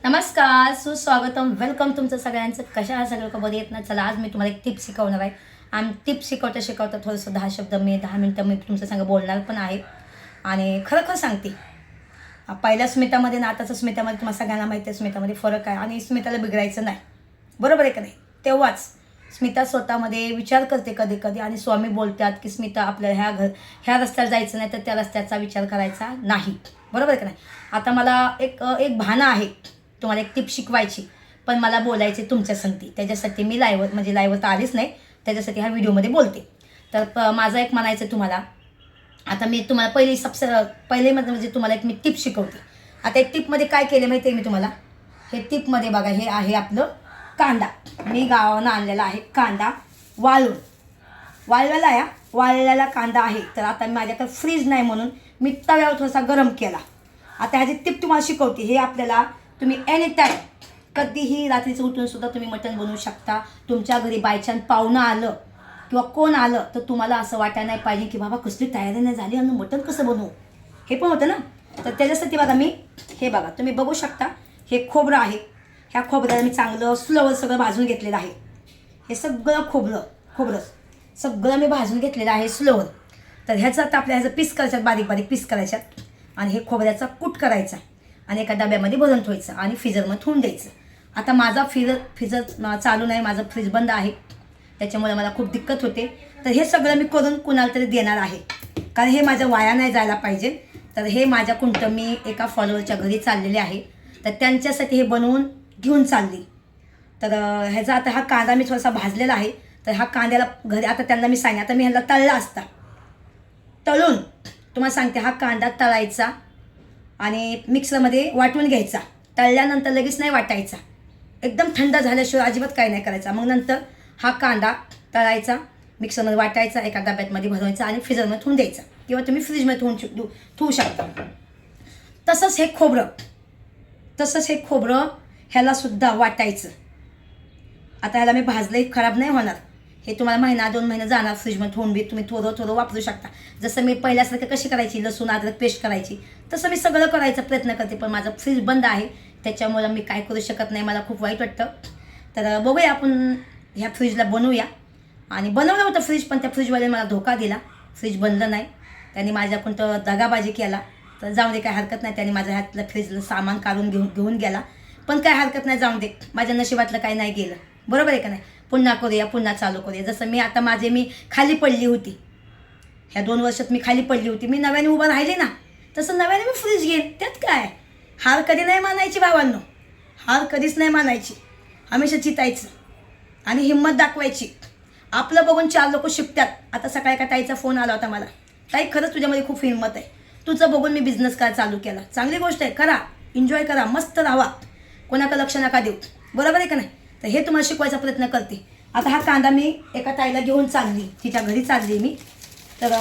नमस्कार, सुस्वागतम, वेलकम तुमचं सगळ्यांचं. कशा आहात सगळं बरे येत ना. चला आज मी तुम्हाला एक टिप शिकवणार आहे. आणि टिप शिकवता थोडंसं 10 शब्द मी 10 मिनटं मी तुमच्या संग बोलणार पण आहे. आणि खरं सांगते, पहिल्या स्मितामध्ये ना आताच्या स्मितामध्ये तुम्हाला सगळ्यांना माहिती आहे स्मितामध्ये फरक आहे. आणि स्मिताला बिघडायचं नाही, बरोबर आहे का नाही. तेव्हाच स्मिता स्वतःमध्ये विचार करते कधी कधी. आणि स्वामी बोलतात की स्मिता आपल्याला ह्या रस्त्याला जायचं नाही तर त्या रस्त्याचा विचार करायचा नाही, बरोबर आहे का नाही. आता मला एक भाना आहे तुम्हाला एक टिप शिकवायची, पण मला बोलायचे तुमच्या संगती. त्याच्यासाठी मी लाईव्ह तर आलीच नाही, त्याच्यासाठी ह्या व्हिडिओमध्ये बोलते. तर माझं एक म्हणायचं तुम्हाला. आता मी तुम्हाला पहिले म्हणजे तुम्हाला एक मी टिप शिकवते. आता एक टिपमध्ये काय केलं माहिती आहे मी तुम्हाला. हे टिपमध्ये बघा, हे आहे आपलं कांदा. मी गावानं आणलेला आहे कांदा वाळलेला कांदा आहे. तर आता माझ्याकडे फ्रीज नाही म्हणून मी तव्यावर थोडासा गरम केला. आता ह्याची टिप तुम्हाला शिकवते. हे आपल्याला तुम्ही एनी टाईम कधीही रात्रीचं उठून सुद्धा तुम्ही मटण बनवू शकता. तुमच्या घरी बायचान्स पाहुणं आलं किंवा कोण आलं तर तुम्हाला असं वाटायला नाही पाहिजे की बाबा कसली तयारी नाही झाली आणि मटण कसं बनवू, हे पण होतं ना. तर त्याच्यासाठी बघा मी हे बघा तुम्ही बघू शकता, हे खोबरं आहे. ह्या खोबऱ्याला मी चांगलं स्लोवर सगळं भाजून घेतलेलं आहे. हे सगळं खोबरं सगळं मी भाजून घेतलेलं आहे स्लोवर. तर ह्याचं आता ह्याचं पीस करायच्यात, बारीक बारीक पीस करायच्यात. आणि हे खोबऱ्याचा कूट करायचा आणि एका डब्यामध्ये भरून ठेवायचं आणि फ्रीजरमध्ये ठेवून द्यायचं. आता माझा फ्रीजर चालू नाही, माझं फ्रीज बंद आहे, त्याच्यामुळे मला खूप दिक्कत होते. तर हे सगळं मी करून कुणाला तरी देणार आहे, कारण हे माझं वाया नाही जायला पाहिजे. तर हे माझ्याकडून मी एका फॉलोअरच्या घरी चाललेले आहे, तर त्यांच्यासाठी हे बनवून घेऊन चालली. तर ह्याचा आता हा कांदा मी थोडासा भाजलेला आहे. तर हा कांद्याला घरी आता त्यांना मी सांगेन, आता मी ह्याला तळला असता, तळून तुम्हाला सांगते, हा कांदा तळायचा आणि मिक्सरमध्ये वाटून घ्यायचा. तळल्यानंतर लगेच नाही वाटायचा, एकदम थंड झाल्याशिवाय अजिबात काही नाही करायचा. मग नंतर हा कांदा तळायचा, मिक्सरमध्ये वाटायचा, एका डब्यामध्ये भरवायचा आणि फ्रीजरमध्ये ठेवून द्यायचा किंवा तुम्ही फ्रीजमध्ये ठेवू शकता. तसंच हे खोबरं ह्यालासुद्धा वाटायचं. आता ह्याला मी भाजलंही खराब नाही होणार. हे तुम्हाला महिना 2 महिने जाणार फ्रीजमध्ये ठेवून बी तुम्ही थोडं वापरू शकता. जसं मी पहिल्यासारखं कशी करायची, लसूण अद्रक पेस्ट करायची, तसं मी सगळं करायचा प्रयत्न करते. पण माझं फ्रीज बंद आहे, त्याच्यामुळं मी काय करू शकत नाही. मला खूप वाईट वाटतं. तर बघूया आपण ह्या फ्रीजला बनवूया. आणि बनवलं होतं फ्रीज, पण त्या फ्रीजवाल्याने मला धोका दिला, फ्रीज बनलं नाही. त्यांनी माझ्याकडून तर दगाबाजी केला. तर जाऊ दे, काय हरकत नाही. त्यांनी माझ्या हातलं फ्रीजला सामान काढून घेऊन गेला. पण काय हरकत नाही, जाऊन दे, माझ्या नशिबातलं काही नाही गेलं, बरोबर आहे का नाही. पुन्हा करूया, पुन्हा चालू करूया. जसं मी आता मी खाली पडली होती, ह्या 2 वर्षात मी खाली पडली होती, मी नव्याने उभं राहिले ना, तसं नव्याने मी फ्रीज घेईन. त्यात काय, हार कधी नाही मानायची भावांनो, हार कधीच नाही मानायची. हमेशा चितायचं आणि हिंमत दाखवायची. आपलं बघून 4 लोक शिकतात. आता सकाळी एका ताईचा फोन आला होता मला, ताई खरंच तुझ्यामध्ये खूप हिंमत आहे, तुझं बघून मी बिझनेस करायला चालू केला. चांगली गोष्ट आहे, करा, एन्जॉय करा, मस्त राहा, कोणाकडे लक्ष नका देऊ, बरोबर आहे का नाही. तर हे तुम्हाला शिकवायचा प्रयत्न करते. आता हा कांदा मी एका ताईला घेऊन चालली, तिच्या घरी चालली मी. तर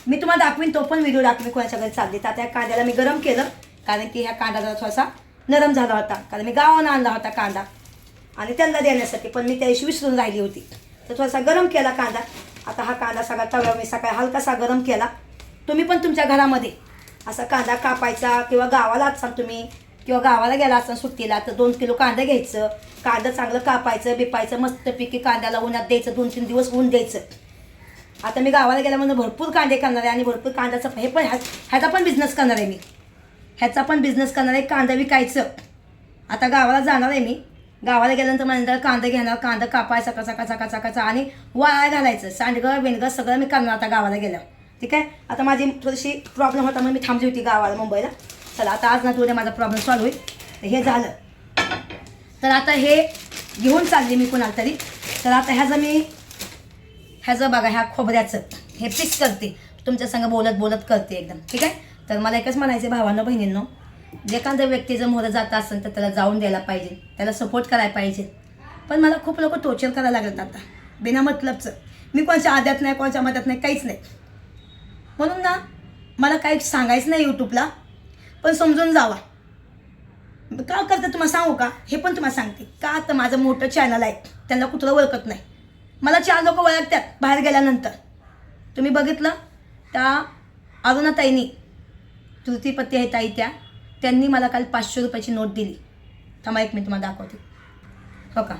मी तुम्हाला दाखवीन, तो पण व्हिडिओ दाखवीन कोणाच्या घरी चालली. तर आता या कांद्याला मी गरम केलं, कारण की ह्या कांदा जरा थोडासा नरम झाला होता, कारण मी गावानं आणला होता कांदा आणि त्यांना देण्यासाठी, पण मी त्या दिवशी विसरून राहिली होती. तर थोडासा गरम केला कांदा. आता हा कांदा सगळा तव्यावर मी सकाळी हलकासा गरम केला. तुम्ही पण तुमच्या घरामध्ये असा कांदा कापायचा, किंवा गावाला असाल तुम्ही, किंवा गावाला गेला असं सुट्टीला, तर 2 किलो कांदा घ्यायचं. कांदा चांगलं कापायचं, बिपायचं, मस्तपैकी कांद्याला उन्हात द्यायचं, 2-3 दिवस ऊन द्यायचं. आता मी गावाला गेला म्हणून भरपूर कांदे करणार आहे आणि भरपूर कांद्याचं ह्याचा पण बिझनेस करणार आहे मी. कांदा विकायचं. आता गावाला जाणार आहे मी. गावाला गेल्यानंतर माझ्या कांदा घेणार, कांदा कापायचा कचा आणि वाळा घालायचं, सांडगं बेंडगं सगळं मी करणार आता गावाला गेल्यावर, ठीक आहे. आता माझी थोडीशी प्रॉब्लेम होता म्हणून मी थांबली होती गावाला, मुंबईला. चला आता आज ना उद्या माझा प्रॉब्लेम सॉल्व्ह होईल. तर हे झालं. तर आता हे घेऊन चालली मी कोणाला तरी. तर आता ह्याचं बघा, ह्या खोबऱ्याचं हे पीस करते, तुमच्या संग बोलत करते एकदम, ठीक आहे. तर मला एकच म्हणायचं भावांनो बहिणींनो, जे एखाद्या व्यक्ती जर मोहरं जात असेल तर त्याला जाऊन द्यायला पाहिजे, त्याला सपोर्ट करायला पाहिजे. पण मला खूप लोक टोचर करायला लागतात आता बिना मतलबचं. मी कोणाच्या आद्यात नाही, कोणाच्या मध्यात नाही, काहीच नाही. म्हणून ना मला काही सांगायचं नाही यूट्यूबला, पण समजून जावा. का करतं तुम्हाला सांगू का, हे पण तुम्हाला सांगते का. आता माझं मोठं चॅनल आहे, त्यांना कुठलं ओळखत नाही, मला 4 लोक ओळखतात बाहेर गेल्यानंतर. तुम्ही बघितलं त्या अरुणाताईनी, तृतीपती आहे ताई, त्या त्यांनी मला काल 500 रुपयाची नोट दिली. थांबा एक मिनिट तुम्हाला दाखवते. हो का,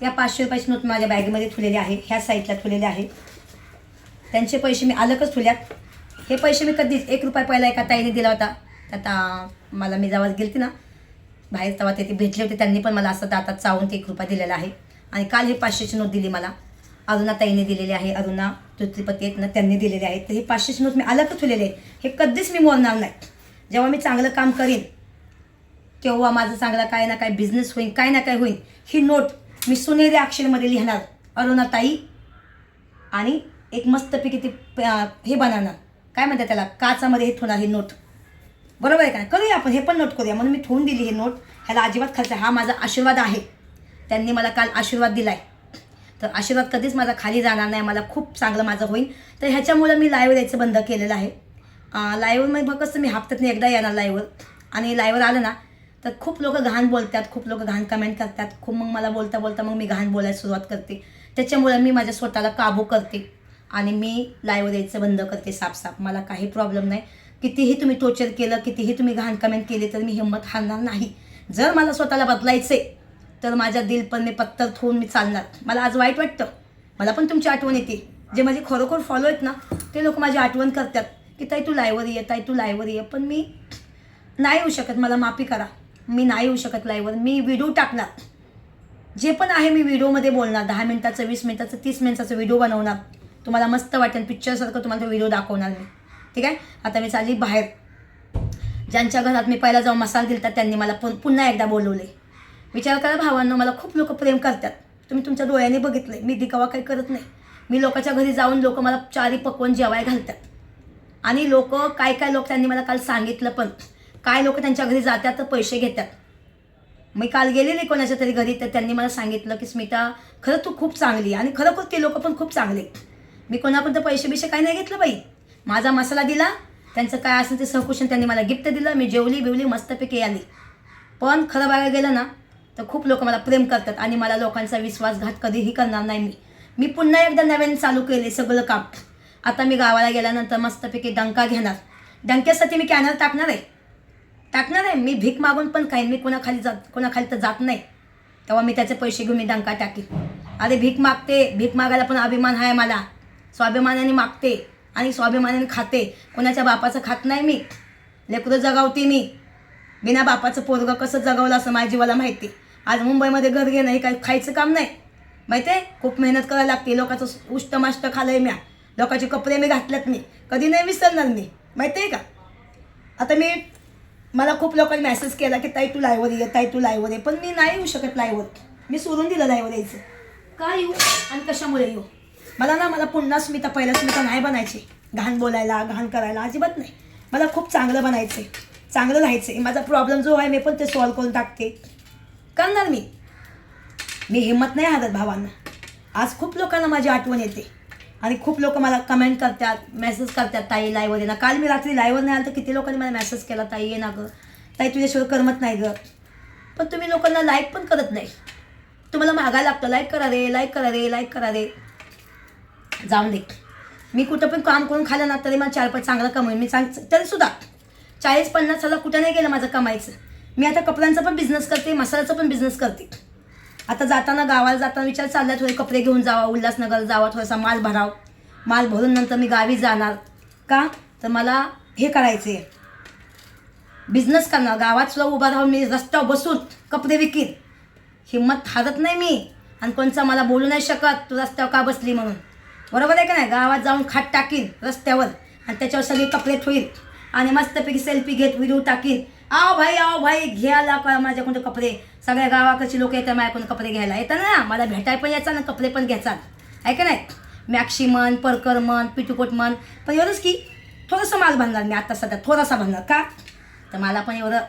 या 500 रुपयाची नोट माझ्या बॅगेमध्ये ठेवलेली आहे, ह्या साईडला ठेवलेले आहे. त्यांचे पैसे मी अलगच ठेवल्यात. हे पैसे मी कधीच 1 रुपया पहिला एका ताईने दिला होता. आता मला मी जेव्हा गेलती ना बाहेर तेव्हा ते भेटले होते, त्यांनी पण मला असं दातात चावून ते 1 रुपया दिलेला आहे. आणि काल हे 500ची नोट दिली मला, अरुणा ताईने दिलेली आहे, अरुणा तृतीपती आहेत ना त्यांनी दिलेले आहेत. तर हे 500ची नोट मी अलगच ठेवलेले आहे. हे कधीच मी मोडणार नाही. जेव्हा मी चांगलं काम करीन तेव्हा माझं चांगला काय ना काय बिझनेस होईल, काय ना काय होईल. ही नोट मी सोनेरी अक्षरमध्ये लिहिणार, अरुणा ताई, आणि एक मस्तपैकी ते हे बनवणार, काय म्हणतात त्याला, काचामध्ये हे ठेवणार ही नोट. बरोबर आहे का? करूया आपण, हे पण नोट करूया. म्हणून मी ठेवून दिली ही नोट. ह्याला अजिबात खर्च, हा माझा आशीर्वाद आहे. त्यांनी मला काल आशीर्वाद दिला आहे, तर आशीर्वाद कधीच माझा खाली जाणार नाही. मला खूप चांगलं माझं होईल. तर ह्याच्यामुळं मी लाईव्ह यायचं बंद केलेलं आहे. लाईव्हमध्ये बघ कसं मी हप्त्यातून एकदा येणार लाईव्हवर, आणि लाईव्हवर आलं ना तर खूप लोक घाण बोलतात, खूप लोक घाण कमेंट करतात, खूप मग मला बोलता बोलता मग मी घाण बोलायला सुरुवात करते. त्याच्यामुळं मी माझ्या स्वतःला काबू करते आणि मी लाईव्ह यायचं बंद करते साफ. मला काही प्रॉब्लेम नाही. कितीही तुम्ही टोर्चर केलं, कितीही तुम्ही घाण कमेंट केली, तर मी हिंमत हारणार नाही. जर मला स्वतःला बदलायचे तर माझ्या दिल पण मी पत्तर ठेवून मी चालणार. मला आज वाईट वाटतं, मला पण तुमची आठवण येते. जे माझे खरोखर फॉलो आहेत ना ते लोक माझी आठवण करतात की ताई तू लाईव्हवर ये, ताई तू लाईव्हवर ये. पण मी नाही येऊ शकत, मला माफी करा. मी नाही येऊ शकत लाईव्हवर. मी व्हिडिओ टाकणार, जे पण आहे मी व्हिडिओमध्ये बोलणार. 10 मिनिटाचं, 20 मिनिटाचं, 30 मिनिटाचं व्हिडिओ बनवणार. तुम्हाला मस्त वाटेल, पिक्चरसारखं तुम्हाला तो व्हिडिओ दाखवणार मी. ठीक आहे. आता मी चालली बाहेर. ज्यांच्या घरात मी पहिला जाऊन मसाला दिला त्यांनी मला पुन्हा एकदा बोलवले. विचार करा भावांनो, मला खूप लोक प्रेम करतात. तुम्ही तुमच्या डोळ्याने बघितले. मी दिखावा काही करत नाही. मी लोकांच्या घरी जाऊन लोक मला 4 पकवून जेवायला घालतात. आणि लोक काय लोक त्यांनी मला काल सांगितलं पण, काय लोक त्यांच्या घरी जातात तर पैसे घेतात. मी काल गेलेले कोणाच्या तरी घरी, तर त्यांनी मला सांगितलं की स्मिता खरं तू खूप चांगली, आणि खरोखर ते लोक पण खूप चांगले. मी कोणापर्यंत पैसे काही नाही घेतलं बाई. माझा मसाला दिला, त्यांचं काय असेल ते सहकुशन त्यांनी मला गिफ्ट दिलं. मी जेवली मस्तपैकी आली. पण खरं बघायला गेलं ना तर खूप लोक मला प्रेम करतात आणि मला लोकांचा विश्वासघात कधीही करणार नाही. मी पुन्हा एकदा नव्याने चालू केले सगळं काम. आता मी गावाला गेल्यानंतर मस्तपैकी डंका घेणार. डंक्यासाठी मी कॅनर टाकणार आहे. मी भीक मागून पण काही, मी कोणाखाली तर जात नाही. तेव्हा मी त्याचे पैसे घेऊन मी डंका टाकीन. अरे भीक मागायला पण अभिमान आहे मला. स्वाभिमानाने मागते आणि स्वाभिमानाने खाते. कोणाच्या बापाचं खात नाही मी. लेकरं जगावते मी. बिना बापाचं पोरगं कसं जगवलं असं माझ्या जीवाला माहिती. आज मुंबईमध्ये घर घेणं हे काही खायचं काम नाही, माहिती आहे. खूप मेहनत करायला लागते. लोकांचं उष्टमाष्ट खाल्लंय म्या, लोकांचे कपडे मी घातलेत. मी कधी नाही विसरणार मी, माहिती आहे का. आता मला खूप लोकांनी मेसेज केला की ताई तू लाईव्हवर ये, ताई तू लाईव्हवर ये. पण मी नाही येऊ शकत लाईव्हवर. मी सोडून दिलं लाईव्हवर यायचं. का येऊ आणि कशामुळे येऊ. मला पुन्हा स्मिता, पहिला स्मिता नाही बनायची. घाण बोलायला, घाण करायला अजिबात नाही. मला खूप चांगलं बनायचं आहे, चांगलं राहायचं आहे. माझा प्रॉब्लेम जो आहे मी पण ते सॉल्व करून टाकते, करणार मी हिंमत नाही हारत भावांना. आज खूप लोकांना माझी आठवण येते आणि खूप लोक मला कमेंट करतात, मेसेज करतात ताई लाईव्हवर ये ना. काल मी रात्री लाईव्हवर नाही आलं तर किती लोकांनी मला मेसेज केला ताई ये ना गं, ताई तुझ्याशिवाय करमत नाही गं. पण तुम्ही लोकांना लाईक पण करत नाही. तुम्हाला मागायला लागतं लाईक करा रे, लाईक करा रे, लाईक करा रे. जाऊन दे. मी कुठं पण काम करून खाल्लं ना तरी मला 4-5 चांगलं कमवेन मी. तरीसुद्धा 40-50 साला कुठं नाही गेलं माझं कमायचं. मी आता कपड्यांचा पण बिझनेस करते, मसाल्याचा पण बिझनेस करते. आता गावाला जाताना विचार चालला थोडे कपडे घेऊन जावा, उल्हासनगर जावा, थोडासा माल भराव. माल भरून नंतर मी गावी जाणार. का तर मला हे करायचं आहे, बिझनेस करणार. गावात सुद्धा उभा राहून मी रस्त्यावर बसून कपडे विकीन. हिंमत हारत नाही मी. आणि कोणचा मला बोलू नाही शकत तू रस्त्यावर का बसली म्हणून. बरोबर आहे का नाही. गावात जाऊन खाट टाकीन रस्त्यावर आणि त्याच्यावर सगळे कपडे ठेवीन आणि मस्तपैकी सेल्फी घेत व्हिडिओ टाकीन. आओ भाई घ्यायला का माझ्याकडून कपडे. सगळ्या गावाकडची लोक येतात माझ्याकडून कपडे घ्यायला. येतात ना, मला भेटायला पण यायचा ना, कपडे पण घ्यायचा आहे का नाही. मॅक्सी म्हण, परकर म्हण, पिटुकोट म्हण. पण एवढंच की थोडंसं माल भरणार मी आता सध्या, थोडासा भरणार. का तर मला पण एवढं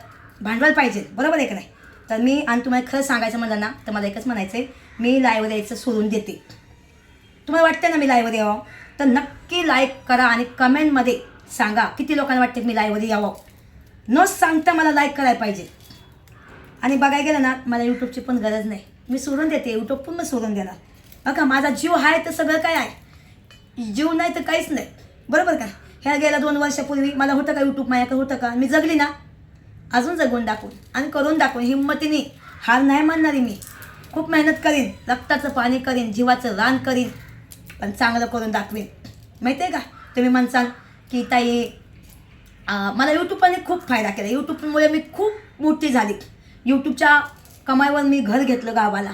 भांडवल पाहिजे. बरोबर आहे का नाही. तर मी आणि तुम्हाला खरं सांगायचं म्हणलं ना तर मला एकच म्हणायचं आहे, मी लाईव्हवर यायचं सोडून देते. तुम्हाला वाटतं ना मी लाईव्हवर यावं तर नक्की लाईक करा आणि कमेंटमध्ये सांगा किती लोकांना वाटते मी लाईव्हवर यावं. न सांगता मला लाईक करायला पाहिजे. आणि बघायला गेलं ना मला यूट्यूबची पण गरज नाही. मी सोडून देते यूट्यूब, पण मी सोडून देणार. बघा माझा जीव आहे तर सगळं काय आहे, जीव नाही तर काहीच नाही. बरोबर का. ह्या गेल्या 2 वर्षापूर्वी मला होतं का यूट्यूब, माझ्याकडे होतं का. मी जगली ना, अजून जगून दाखवून आणि करून दाखवून हिंमतीने. हार नाही मानणारी मी. खूप मेहनत करीन, रक्ताचं पाणी करीन, जीवाचं रान करीन, पण चांगलं करून दाखवीन. माहिती आहे का? तुम्ही म्हणसाल की ताई मला यूट्यूबने खूप फायदा केला, यूट्यूबमुळे मी खूप मोठी झाली, यूट्यूबच्या कमाईवर मी घर घेतलं गावाला.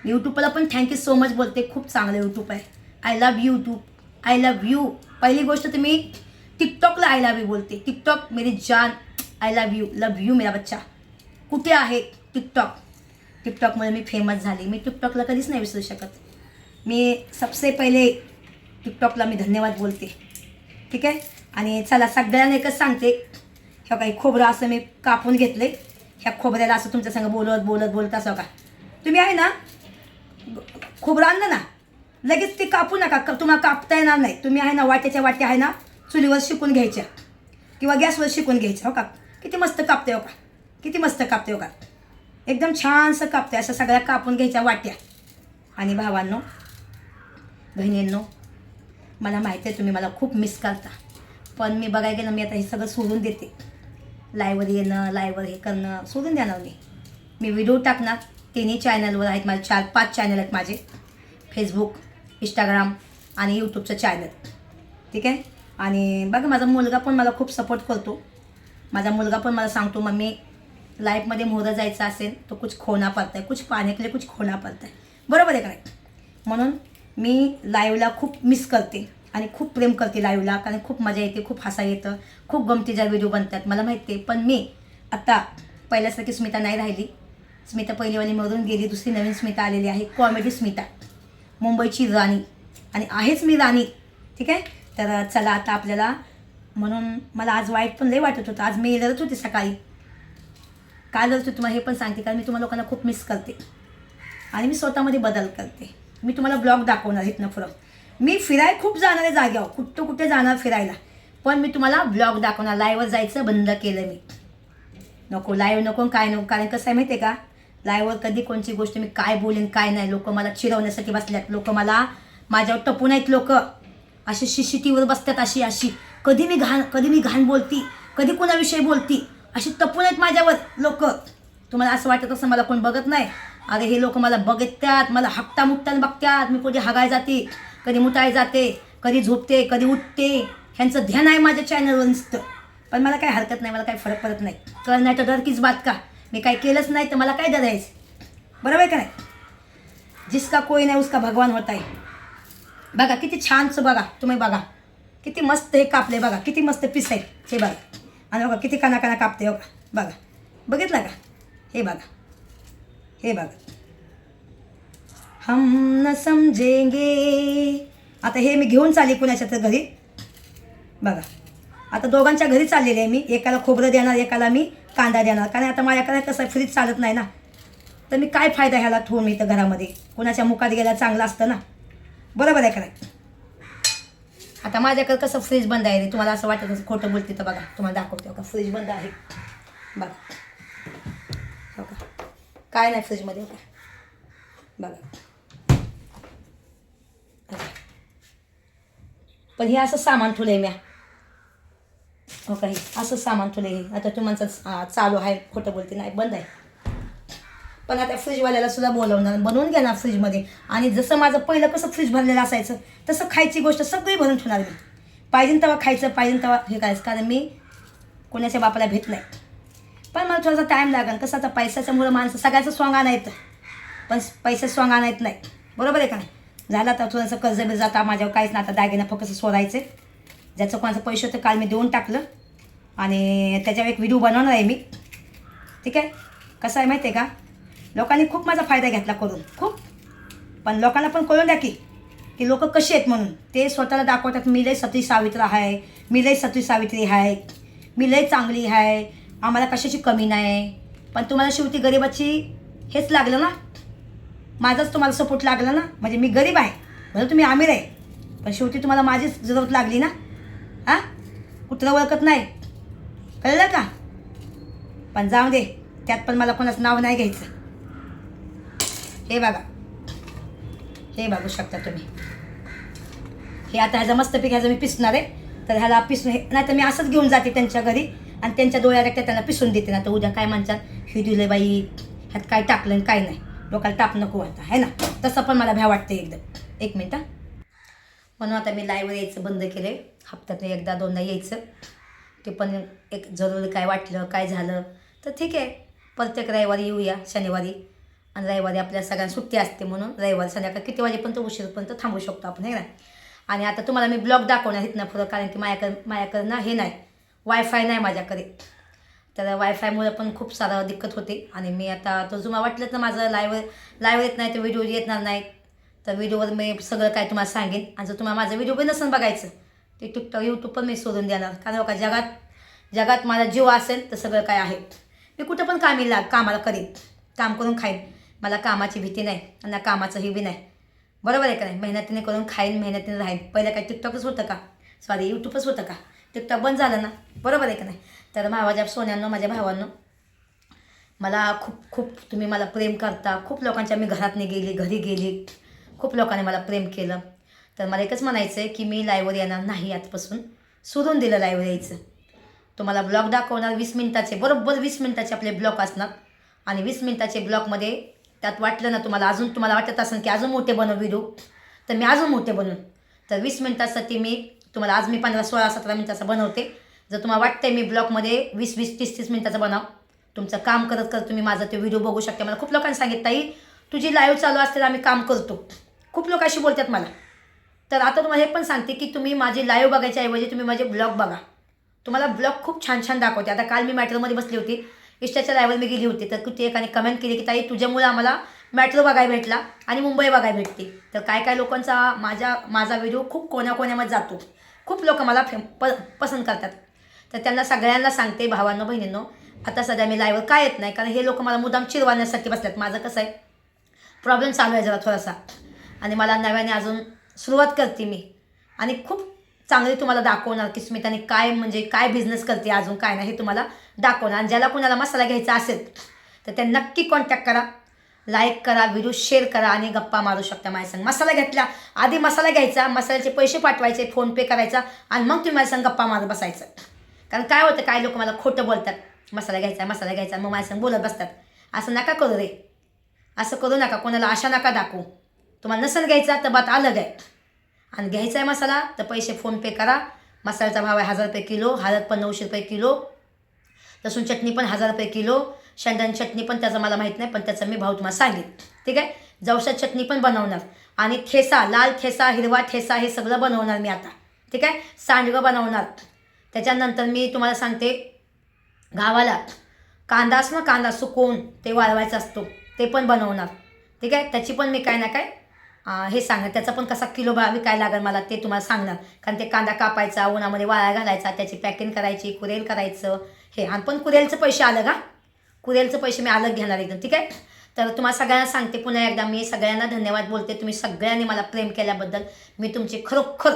यूट्यूबला पण थँक्यू सो मच बोलते. खूप चांगलं यूट्यूब आहे. I love YouTube, I love you. पहिली गोष्ट तर मी टिकटॉकला आय लव्ह यू बोलते. टिकटॉक मेरी जान, आय लव्ह यू मेरा बच्चा. कुठे आहे टिकटॉक? टिकटॉकमुळे मी फेमस झाली. मी टिकटॉकला कधीच नाही विसरू शकत. मी सबसे पहिले टिकटॉकला मी धन्यवाद बोलते. ठीक आहे. आणि चला सगळ्यांना एकच सांगते, ह्या काही खोबरं असं मी कापून घेतले. ह्या खोबऱ्याला असं तुमच्या संग बोलत असं का तुम्ही आहे ना, खोबरं आणलं ना लगेच ते कापू नका. तुम्हाला कापता येणार नाही. तुम्ही आहे ना वाट्याच्या वाट्या आहे ना चुलीवर शिकून घ्यायच्या किंवा गॅसवर शिकून घ्यायच्या. हो का? किती मस्त कापते. हो का? किती मस्त कापते. हो का? एकदम छानसं कापते. अशा सगळ्या कापून घ्यायच्या वाट्या. आणि भावांनो, बहिणींनो, मला माहिती आहे तुम्ही मला खूप मिस करता, पण मी बघायला गेलं मी आता हे सगळं सोडून देते. लाईव्हवर येणं, लाईव्हवर हे करणं सोडून देणार मी व्हिडिओ टाकणार. तिन्ही चॅनलवर आहेत माझे. 4-5 चॅनल आहेत माझे. फेसबुक, इंस्टाग्राम आणि यूट्यूबचं चॅनल. ठीक आहे. आणि बघा माझा मुलगा पण मला खूप सपोर्ट करतो. माझा मुलगा पण मला सांगतो, मम्मी लाईफमध्ये मोहरं जायचं असेल तर कुछ खोना पडता है, कुछ पाने के लिए कुछ खोना पडता है. बरोबर आहे का नाही? म्हणून मी लाईव्हला खूप मिस करते आणि खूप प्रेम करते लाईव्हला, कारण खूप मजा येते, खूप हसा येतं, खूप गमतीचा व्हिडिओ बनतात मला माहिती आहे. पण मी आता पहिल्यासारखी स्मिता नाही राहिली. स्मिता पहिलीवाली मरून गेली. दुसरी नवीन स्मिता आलेली आहे, कॉमेडी स्मिता, मुंबईची राणी. आणि आहेच मी राणी. ठीक आहे. तर चला आता आपल्याला, म्हणून मला आज वाईट पण लई वाटत होतं. आज मी रडत होते सकाळी. काय रडत होते तुम्हाला हे पण सांगते, कारण मी तुम्हाला लोकांना खूप मिस करते आणि मी स्वतःमध्ये बदल करते. मी तुम्हाला ब्लॉग दाखवणार इथनं पुढं. मी खूप जाणार आहे जाग्यावर, कुठे जाणार फिरायला, पण मी तुम्हाला ब्लॉग दाखवणार. लाईव्हवर जायचं बंद केलं मी. नको लाईव्ह नको, काय नको. कारण कसं आहे माहिती आहे का, लाईव्हवर कधी कोणची गोष्ट मी काय बोलेन काय नाही, लोक मला चिरवण्यासाठी बसल्यात. लोक मला माझ्यावर टपून आहेत. लोक असे CCTVवर बसतात. अशी कधी मी घाण बोलती, कधी कोणाविषयी बोलती, अशी टपून आहेत माझ्यावर लोक. तुम्हाला असं वाटत असं मला कोण बघत नाही? अरे हे लोक मला बघतात, मला हकता मुकताना बघतात. मी कधी हागाय जाते, कधी मुताय जाते, कधी झोपते, कधी उठते. ह्यांचं ध्यान आहे माझ्या चॅनलवर नुसतं. पण मला काही हरकत नाही, मला काही फरक पडत नाही. कळ नाही तर डर कीच बात का. मी काही केलंच नाही तर मला काय डरायचं? बरोबर आहे का नाही? जिसका कोई नाही उसका भगवान होता है. बघा किती छानचं, बघा तुम्ही बघा किती मस्त हे कापले. बघा किती मस्त पीस आहे हे बघा. आणि बघा किती काना कापते. हो का? बघा, बघितलं का? हे बघा, हे बघा. हम न समजेंगे. आता हे मी घेऊन चालली कुणाच्या तर घरी. बघा आता दोघांच्या घरी चाललेले आहे मी. एकाला खोबरं देणार, एकाला मी कांदा देणार. कारण आता माझ्याकडे कसं फ्रीज चालत नाही ना, तर मी काय फायदा ह्याला ठेवून मी इथं घरामध्ये. कुणाच्या मुखात गेला चांगलं असतं ना. बरोबर आहे का नाही? आता माझ्याकडे कसं फ्रीज बंद आहे रे. तुम्हाला असं वाटतं असं खोटं बोलते तर बघा तुम्हाला दाखवते. का फ्रीज बंद आहे बघा. हो का? काय नाही फ्रीजमध्ये. हो का? बघा. पण हे असं सामान ठेवलं आहे म्या. हो काही असं सामान ठेवलं आहे. आता तुम्हाला चालू आहे, खोटं बोलते नाही, बंद आहे. पण आता फ्रीजवाल्याला सुद्धा बोलवणार, बनवून घेणार फ्रीजमध्ये. आणि जसं माझं पहिलं कसं फ्रीज भरलेलं असायचं तसं खायची गोष्ट सगळी भरून ठेवणार मी. पाहिजे तेव्हा खायचं, पाहिजे तेव्हा हे करायचं. कारण मी कोणाच्या बापाला भेट नाही. पण मला थोडासा टाईम लागेल. कसं आता पैशाच्यामुळं माणसं सगळ्याचं स्वांग आणा येतं, पण पैसे स्वांग आणा येत नाही. बरोबर आहे का नाही? झालं आता थोडंसं कर्ज बिर्ज आता माझ्यावर काहीच नाही. आता दागिना फक्त सोडायचे. ज्याचं कोणाचं पैसे होतं काल मी देऊन टाकलं आणि त्याच्यावर एक व्हिडिओ बनवणार आहे मी. ठीक आहे. कसं आहे माहिती आहे का, लोकांनी खूप माझा फायदा घेतला करून खूप. पण लोकांना पण कळून द्या की लोक कशी आहेत म्हणून. ते स्वतःला दाखवतात मी लय सती सावित्री आहे, मी लय सती सावित्री आहे, मी लय चांगली आहे, आम्हाला कशाची कमी नाही. पण तुम्हाला शेवटी गरिबाची हेच लागलं ना, माझाच तुम्हाला सपोर्ट लागला ना. म्हणजे मी गरीब आहे म्हणजे तुम्ही आमिर आहे, पण शेवटी तुम्हाला माझीच जरूरत लागली ना. हां, कुठलं ओळखत नाही, कळलं का? पण जाऊ दे, त्यात पण मला कोणाचं नाव नाही घ्यायचं. हे बघा, हे बघू शकता तुम्ही. हे आता ह्याचा मस्तपैकी ह्याचं मी पिसणार आहे. तर ह्याला पिसून नाही तर मी असंच घेऊन जाते त्यांच्या घरी. आणि त्यांच्या डोळ्यात एकट्या त्यांना पिसून देते ना, तर उद्या काय म्हणतात, हे दिलं बाई, ह्यात काय टाकलं आणि काय नाही, डोक्याला टाप नको आता आहे ना. तसं पण मला भ्या वाटतं एकदम. एक मिनिट. म्हणून आता मी लाईव्ह यायचं बंद केले. हप्त्यातून एकदा दोनदा यायचं, ते पण एक जरूर काय वाटलं काय झालं तर ठीक आहे. प्रत्येक रविवारी येऊया, शनिवारी, आणि रविवारी आपल्या सगळ्यांना सुट्टी असते म्हणून रविवारी संध्याकाळी किती वाजेपर्यंत उशीरपर्यंत थांबू शकतो आपण, हे ना. आणि आता तुम्हाला मी ब्लॉग दाखवणार आहेत ना पुढं, कारण की माझ्याकडे ना हे नाही, वायफाय नाही माझ्याकडे. तर वायफायमुळे पण खूप सारं दिक्कत होते. आणि मी आता तर तुम्हाला वाटलं तर माझं लाईव्ह येत नाही तर व्हिडिओ येणार नाही, तर व्हिडिओवर मी सगळं काय तुम्हाला सांगेन. आणि जर तुम्हाला माझं व्हिडिओ पण नसेल बघायचं ते टिकटॉक यूट्यूब पण मी सोडून देणार, कारण बघा जगात माझा जीव असेल तर सगळं काय आहे. मी कुठं पण कामाला करीन, काम करून खाईन. मला कामाची भीती नाही आणि कामाचंही बी नाही, बरोबर आहे का नाही. मेहनतीने करून खाईन, मेहनतीने राहीन. पहिलं काय टिकटॉकच होतं का, सॉरी यूट्यूबच होतं का, टिकटॉक बंद झालं ना, बरोबर आहे का नाही. तर माझ्या सोन्यांनो, माझ्या भावांनो, मला खूप तुम्ही मला प्रेम करता. खूप लोकांच्या मी घरी गेली, खूप लोकांनी मला प्रेम केलं. तर मला एकच म्हणायचं आहे की मी लाईव्हवर येणार नाही, आजपासून सोडून दिलं लाईव्हवर यायचं. तुम्हाला ब्लॉग दाखवणार 20 मिनिटाचे, बरोबर 20 मिनिटाचे आपले ब्लॉग असणार. आणि 20 मिनिटाचे ब्लॉगमध्ये त्यात वाटलं ना तुम्हाला, अजून तुम्हाला वाटत असेल की अजून मोठे बनव व्हिडिओ, तर मी अजून मोठे बनवून, तर 20 मिनिटासाठी मी तुम्हाला आज मी 15, 16, 17 मिनिटाचा बनवते. जर तुम्हाला वाटतंय मी ब्लॉगमध्ये 20, 30 मिनिटाचा बनव, तुमचं काम करत तुम्ही माझा ते व्हिडिओ बघू शकता. मला खूप लोकांनी सांगितलं, ताई तुझी लाईव्ह चालू असते आम्ही काम करतो, खूप लोक अशी बोलतात मला. तर आता तुम्हाला हे पण सांगते की तुम्ही माझी लाईव्ह बघायच्या ऐवजी तुम्ही माझे ब्लॉग बघा. तुम्हाला ब्लॉग खूप छान दाखवते. आता काल मी मॅट्रोमध्ये बसली होती, इन्स्टाच्या लाईव्हवर मी गेली होती, तर कुठे एकाने कमेंट केली की ताई तुझ्यामुळे आम्हाला मॅट्रो बघायला भेटला आणि मुंबई बघायला भेटते. तर काय लोकांचा माझा व्हिडिओ खूप कोण्यामध्ये जातो, खूप लोक मला पसंत करतात. तर त्यांना सगळ्यांना सांगते, भावांनो बहिणींनो, आता सध्या मी लाईव्हवर काय येत नाही, कारण हे लोक मला मुद्दाम चिरवाण्यासाठी बसल्यात. माझं कसं आहे, प्रॉब्लेम चालू आहे जरा थोडासा, आणि मला नव्याने अजून सुरुवात करते मी, आणि खूप चांगली तुम्हाला दाखवणार की स्मिताने काय बिझनेस करते, अजून काय नाही हे तुम्हाला दाखवणार. आणि ज्याला कोणाला मसाला घ्यायचा असेल तर ते नक्की कॉन्टॅक्ट करा, लाईक करा, व्हिडिओ शेअर करा आणि गप्पा मारू शकता माझ्या संग. मसाला घेतला आधी मसाला घ्यायचा, मसाल्याचे पैसे पाठवायचे, फोनपे करायचा, आणि मग तुम्ही माझ्या संग गप्पा मारत बसायचं. कारण काय होतं, काय लोक मला खोटं बोलतात, मसाला घ्यायचा मग माझ्या संग बोलत बसतात. असं नका करू रे, असं करू नका, कोणाला आशा नका दाखवू. तुम्हाला नसेल घ्यायचा तर बात अलग आहे, आणि घ्यायचा आहे मसाला तर पैसे फोनपे करा. मसाल्याचा भाव आहे 1000 रुपये किलो, हळद पण 900 रुपये किलो, लसूण चटणी पण 1000 रुपये किलो, शेंगदाणे चटणी पण त्याचं मला माहीत नाही, पण त्याचा मी भाव तुम्हाला सांगेन, ठीक आहे. जवसा चटणी पण बनवणार, आणि ठेसा, लाल ठेसा, हिरवा ठेसा, हे सगळं बनवणार मी आता, ठीक आहे. सांडगं बनवणार. त्याच्यानंतर मी तुम्हाला सांगते, गावाला कांदा असतो ना, कांदा सुकवून ते वाळवायचा असतो, ते पण बनवणार, ठीक आहे. त्याची पण मी काय ना काय हे सांगणार, त्याचा पण कसा किलो विकायला लागेल मला ते तुम्हाला सांगणार. कारण ते कांदा कापायचा, उन्हामध्ये वाळा घालायचा, त्याची पॅकिंग करायची, कुरेल करायचं हे. आणि पण कुरेलचं पैसे अलग, हा, कुरेलचं पैसे मी अलग घेणार एकदम, ठीक आहे. तर तुम्हाला सगळ्यांना सांगते पुन्हा एकदा, मी सगळ्यांना धन्यवाद बोलते. तुम्ही सगळ्यांनी मला प्रेम केल्याबद्दल मी तुमचे खरोखर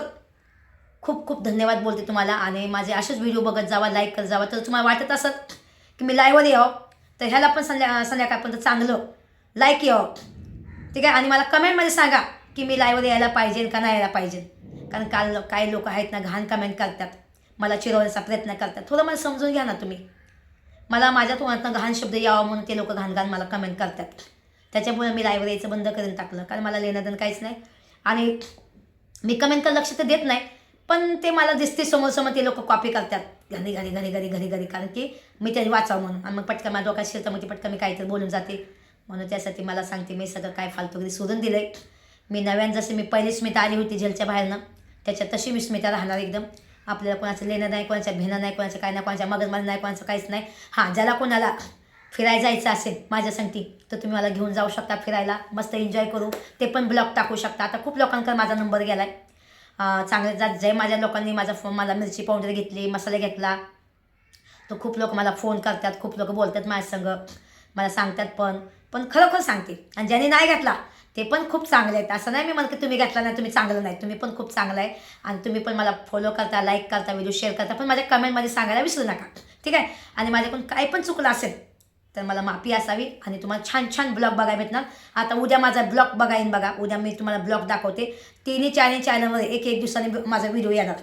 खूप धन्यवाद बोलते तुम्हाला. आणि माझे असेच व्हिडिओ बघत जावा, लाईक करत जावा. तर तुम्हाला वाटत असेल की मी लाईव्हवर यावं, तर ह्याला पण संध्याकाळपर्यंत चांगलं लाईक यावं, ठीक आहे. आणि मला कमेंटमध्ये सांगा की मी लाईव्हवर यायला पाहिजे का नाही यायला पाहिजे. कारण काही लोक आहेत ना, घाण कमेंट करतात, मला चिरवण्याचा प्रयत्न करतात. थोडं मला समजून घ्या ना तुम्ही. मला माझ्या तोंडातनं घाण शब्द यावा म्हणून ते लोक घाण मला कमेंट करतात. त्याच्यामुळे मी लाईव्हवर यायचं बंद करून टाकलं, कारण मला लेणं देणं काहीच नाही. आणि मी कमेंटकडे लक्ष तर देत नाही, पण ते मला दिसते समोर ते लोक कॉपी करतात, घरी, कारण की मी त्याची वाचावं म्हणून. आणि मग पटकन माझ्या डोक्यात शिरतं, मग ती पटकन मी काहीतरी बोलून जाते. म्हणून त्यासाठी मला सांगते, मी सगळं काय फालतूगिरी सोडून दिलं आहे. मी नव्यानं जशी मी पहिली स्मिता आली होती जेलच्या बाहेरनं, त्याच्यात तशी मी स्मिता राहणार एकदम. आपल्याला कोणाचं लेणं नाही, कोणाच्या भेणं नाही, कोणाचं काय नाही, कोणाच्या मगजमध्ये नाही, कोणाचं काहीच नाही. हां, ज्याला कोणाला फिरायला जायचं असेल माझ्या संगती तर तुम्ही मला घेऊन जाऊ शकता फिरायला, मस्त एन्जॉय करू. ते पण ब्लॉग टाकू शकता. आता खूप लोकांकडे माझा नंबर गेला आहे. चांगले जे माझ्या लोकांनी माझा फोन, मला मिरची पावडर घेतली, मसाला घेतला, तर खूप लोक मला फोन करतात, खूप लोक बोलतात माझ्या संग, मला सांगतात पण खरोखर सांगते. आणि ज्यांनी नाही घेतला ते पण खूप चांगले आहेत. असं नाही मी म्हणते की तुम्ही घेतला नाही तुम्ही चांगलं नाही, तुम्ही पण खूप चांगलं आहे. आणि तुम्ही पण मला फॉलो करता, लाईक करता, व्हिडिओ शेअर करता, पण माझ्या कमेंटमध्ये सांगायला विसरू नका, ठीक आहे. आणि माझ्याकडून काही पण चुकलं असेल तर मला माफी असावी. आणि तुम्हाला छान ब्लॉग बघायला भेटणार. आता उद्या माझा ब्लॉग बघा, उद्या मी तुम्हाला ब्लॉग दाखवते. 3 चॅनलवर एक दिवसाने माझा व्हिडिओ येणार.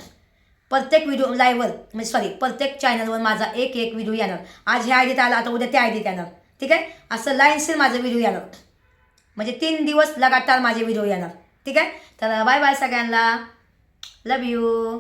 प्रत्येक व्हिडिओ लाईव्हवर म्हणजे सॉरी प्रत्येक चॅनलवर माझा एक एक व्हिडिओ येणार. आज ह्या आयडीत आला आता उद्या त्या आयडीत येणार. ठीक आहे, असं लाईनशीर माझं व्हिडिओ येणार. म्हणजे 3 दिवस लगातार माझे व्हिडिओ येणार. ठीक आहे, तर बाय बाय सगळ्यांना. लव यू.